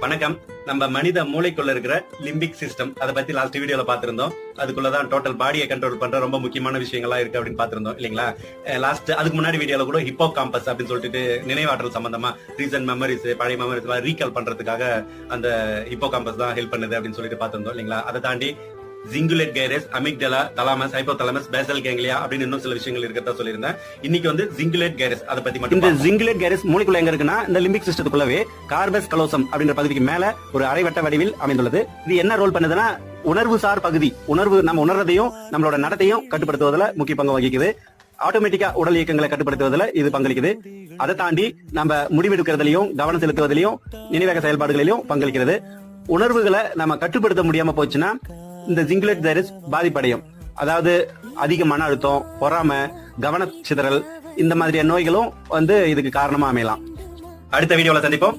வணக்கம். நம்ம மனித மூளைக்குள்ள இருக்கிற லிம்பிக் சிஸ்டம் அதை பத்தி லாஸ்ட் வீடியோல பாத்திருந்தோம். அதுக்குள்ளதான் டோட்டல் பாடியை கண்ட்ரோல் பண்ற ரொம்ப முக்கியமான விஷயங்களா இருக்கு அப்படின்னு பாத்திருந்தோம் இல்லீங்களா? அதுக்கு முன்னாடி வீடியோல கூட ஹிப்போ காம்பஸ் அப்படின்னு சொல்லிட்டு நினைவாற்றல் சம்பந்தமா ரீசன்ட் மெமரிஸ், பழைய மெமரிஸ் எல்லாம் ரீகால் பண்றதுக்காக அந்த ஹிப்போ காம்பஸ் தான் ஹெல்ப் பண்ணுது அப்படின்னு சொல்லிட்டு பாத்திருந்தோம் இல்லீங்களா? அதை தாண்டி cingulate gyrus, amygdala, thalamus, hypothalamus, basal ganglia அப்படின்னு இன்னும் சில விஷயங்கள் இருக்கிறதா சொல்லியிருந்தேன். இன்னைக்கு வந்து ஜிங்குலேட் கைரஸ் அதை பத்தி மட்டும். இந்த ஜிங்குலேட் கைரஸ் மூளைக்குள்ள எங்க இருக்குன்னா இந்த லிம்பிக் சிஸ்டத்துக்குள்ளவே கார்பஸ் கலோசம் அப்படின்ற பகுதிக்கு மேல ஒரு அரைவட்ட வடிவில் அமைந்துள்ளது. இது என்ன ரோல் பண்ணுதுன்னா உணர்வு சார் பகுதி, நம்ம உணர்றதையும் நம்மளோட நடத்தையும் கட்டுப்படுத்துவதில் முக்கிய பங்கு வகிக்குது. ஆட்டோமேட்டிக்கா உடல் இயக்கங்களை கட்டுப்படுத்துவதில் இது பங்களிக்குது. அதை தாண்டி நம்ம முடிவெடுக்கிறதுலையும் கவனம் செலுத்துவதிலையும் நினைவக செயல்பாடுகளிலும் பங்களிக்கிறது. உணர்வுகளை நம்ம கட்டுப்படுத்த முடியாம போச்சுன்னா இந்த ஜிங்குலேட் கைரஸ் பாதிப்படையும். அதாவது அதிக மன அழுத்தம், பொறாமை, கவன சிதறல் இந்த மாதிரியான நோய்களும் வந்து இதுக்கு காரணமா அமையலாம். அடுத்த வீடியோல சந்திப்போம்.